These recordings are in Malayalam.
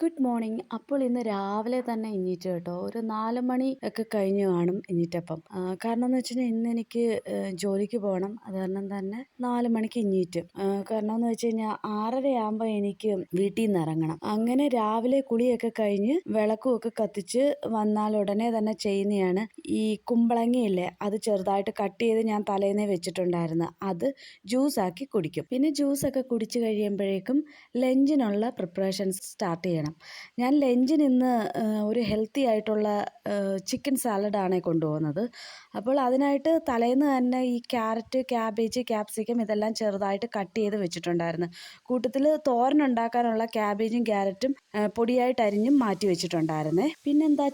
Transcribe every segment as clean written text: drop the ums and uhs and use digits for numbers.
Good morning. അപ്പോൾ ഇന്ന് രാവിലെ തന്നെ എണീറ്റു കേട്ടോ. ഒരു 4 മണി ഒക്കെ കഴിഞ്ഞ് കാണും എണീറ്റപ്പം. കാരണം എന്ന് വെച്ച് കഴിഞ്ഞാൽ ഇന്ന് എനിക്ക് ജോലിക്ക് പോകണം. അത് കാരണം തന്നെ 4 മണിക്ക് എണീറ്റു. കാരണം എന്ന് വെച്ച് കഴിഞ്ഞാൽ 6:30 ആകുമ്പോൾ എനിക്ക് വീട്ടിൽ നിന്ന് ഇറങ്ങണം. അങ്ങനെ രാവിലെ കുളിയൊക്കെ കഴിഞ്ഞ് വിളക്കും ഒക്കെ കത്തിച്ച് വന്നാൽ ഉടനെ തന്നെ ചെയ്യുന്നതാണ് ഈ കുമ്പളങ്ങയില്ലേ, അത് ചെറുതായിട്ട് കട്ട് ചെയ്ത് ഞാൻ തലേന്നേ വെച്ചിട്ടുണ്ടായിരുന്നു. അത് ജ്യൂസാക്കി കുടിക്കും. പിന്നെ ജ്യൂസൊക്കെ കുടിച്ച് കഴിയുമ്പോഴേക്കും ലഞ്ചിനുള്ള പ്രിപ്പറേഷൻസ് സ്റ്റാർട്ട് ചെയ്യണം. ഞാൻ ലഞ്ചിന് ഇന്ന് ഒരു ഹെൽത്തി ആയിട്ടുള്ള ചിക്കൻ സാലഡാണ് കൊണ്ടുപോകുന്നത്. അപ്പോൾ അതിനായിട്ട് തലേന്ന് തന്നെ ഈ ക്യാരറ്റ്, ക്യാബേജ്, ക്യാപ്സിക്കം ഇതെല്ലാം ചെറുതായിട്ട് കട്ട് ചെയ്ത് വെച്ചിട്ടുണ്ടായിരുന്നു. കൂട്ടത്തിൽ തോരൻ ഉണ്ടാക്കാനുള്ള ക്യാബേജും ക്യാരറ്റും പൊടിയായിട്ട് അരിഞ്ഞും മാറ്റി വെച്ചിട്ടുണ്ടായിരുന്നേ. പിന്നെന്താ,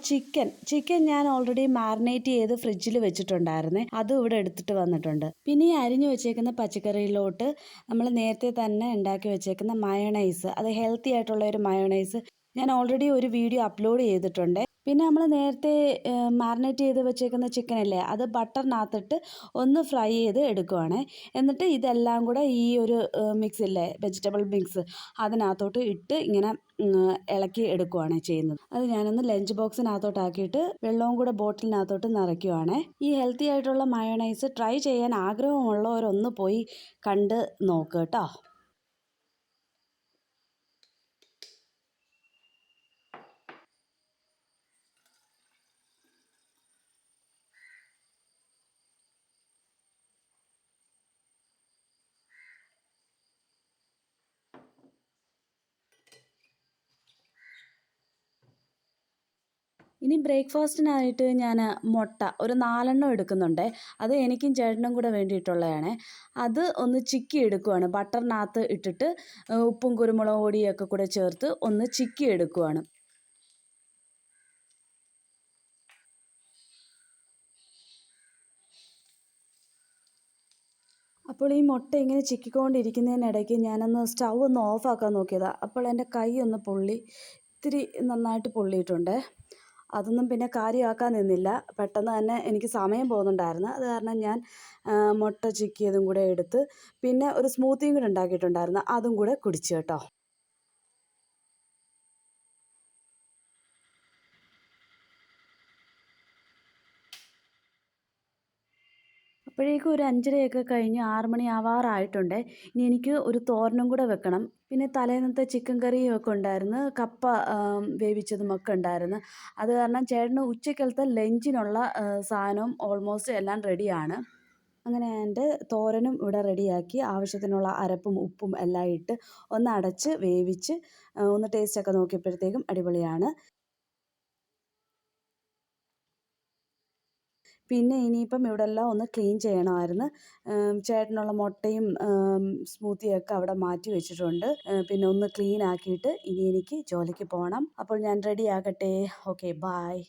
ചിക്കൻ ഞാൻ ഓൾറെഡി മാരിനേറ്റ് ചെയ്ത് ഫ്രിഡ്ജിൽ വെച്ചിട്ടുണ്ടായിരുന്നേ. അതും ഇവിടെ എടുത്തിട്ട് വന്നിട്ടുണ്ട്. പിന്നെ ഈ അരിഞ്ഞു വെച്ചേക്കുന്ന പച്ചക്കറിയിലോട്ട് നമ്മൾ നേരത്തെ തന്നെ ഉണ്ടാക്കി വെച്ചേക്കുന്ന മയോണൈസ്, അത് ഹെൽത്തി ആയിട്ടുള്ള ഒരു മയോണൈസ് ഞാൻ ഓൾറെഡി ഒരു വീഡിയോ അപ്ലോഡ് ചെയ്തിട്ടുണ്ട്. പിന്നെ നമ്മൾ നേരത്തെ മാരിനേറ്റ് ചെയ്ത് വെച്ചേക്കുന്ന ചിക്കനല്ലേ, അത് ബട്ടറിനകത്തിട്ട് ഒന്ന് ഫ്രൈ ചെയ്ത് എടുക്കുവാണ്. എന്നിട്ട് ഇതെല്ലാം കൂടെ ഈ ഒരു മിക്സില്ലേ, വെജിറ്റബിൾ മിക്സ്, അതിനകത്തോട്ട് ഇട്ട് ഇങ്ങനെ ഇളക്കി എടുക്കുവാണ് ചെയ്യുന്നത്. അത് ഞാനൊന്ന് ലഞ്ച് ബോക്സിനകത്തോട്ടാക്കിയിട്ട് വെള്ളവും കൂടെ ബോട്ടിലിനകത്തോട്ട് നിറയ്ക്കുവാണ്. ഈ ഹെൽത്തി ആയിട്ടുള്ള മയോണൈസ് ട്രൈ ചെയ്യാൻ ആഗ്രഹമുള്ളവരൊന്ന് പോയി കണ്ട് നോക്കുക കേട്ടോ. ഇനി ബ്രേക്ക്ഫാസ്റ്റിനായിട്ട് ഞാൻ മുട്ട ഒരു 4 എടുക്കുന്നുണ്ട്. അത് എനിക്കും ചേട്ടനും കൂടെ വേണ്ടിയിട്ടുള്ളതാണ്. അത് ഒന്ന് ചിക്കി എടുക്കുവാണ്. ബട്ടറിനകത്ത് ഇട്ടിട്ട് ഉപ്പും കുരുമുളക് പൊടിയൊക്കെ കൂടെ ചേർത്ത് ഒന്ന് ചിക്കി എടുക്കുവാണ്. അപ്പോൾ ഈ മുട്ട ഇങ്ങനെ ചിക്കിക്കൊണ്ടിരിക്കുന്നതിനിടയ്ക്ക് ഞാനൊന്ന് സ്റ്റൗ ഒന്ന് ഓഫാക്കാൻ നോക്കിയതാണ്. അപ്പോൾ എൻ്റെ കൈ ഒന്ന് പൊള്ളി, ഇത്തിരി നന്നായിട്ട് പൊള്ളിയിട്ടുണ്ട്. അതൊന്നും പിന്നെ കാര്യമാക്കാൻ നിന്നില്ല. പെട്ടെന്ന് തന്നെ എനിക്ക് സമയം പോകുന്നുണ്ടായിരുന്നു. അത് കാരണം ഞാൻ മുട്ട ചിക്കിയതും കൂടെ എടുത്ത് പിന്നെ ഒരു സ്മൂത്തിയും കൂടെ ഉണ്ടാക്കിയിട്ടുണ്ടായിരുന്നു, അതും കൂടെ കുടിച്ചു കേട്ടോ. അപ്പോഴേക്കും ഒരു 5:30 കഴിഞ്ഞ് 6 മണി ആവാറായിട്ടുണ്ട്. ഇനി എനിക്ക് ഒരു തോരനും കൂടെ വെക്കണം. പിന്നെ തലേന്നത്തെ ചിക്കൻ കറിയും ഒക്കെ ഉണ്ടായിരുന്നു, കപ്പ വേവിച്ചതുമൊക്കെ ഉണ്ടായിരുന്നു. അത് കാരണം ചേട്ടന് ഉച്ചക്കലത്തെ ലഞ്ചിനുള്ള സാധനവും ഓൾമോസ്റ്റ് എല്ലാം റെഡിയാണ്. അങ്ങനെ എൻ്റെ തോരനും ഇവിടെ റെഡിയാക്കി ആവശ്യത്തിനുള്ള അരപ്പും ഉപ്പും എല്ലാം ഇട്ട് ഒന്ന് അടച്ച് വേവിച്ച് ഒന്ന് ടേസ്റ്റൊക്കെ നോക്കിയപ്പോഴത്തേക്കും അടിപൊളിയാണ്. പിന്നെ ഇനിയിപ്പം ഇവിടെല്ലാം ഒന്ന് ക്ലീൻ ചെയ്യണമായിരുന്നു. ചേട്ടനുള്ള മുട്ടയും സ്മൂത്തിയൊക്കെ അവിടെ മാറ്റി വെച്ചിട്ടുണ്ട്. പിന്നെ ഒന്ന് ക്ലീൻ ആക്കിയിട്ട് ഇനി എനിക്ക് ജോലിക്ക് പോകണം. അപ്പോൾ ഞാൻ റെഡി ആകട്ടെ. Okay, bye.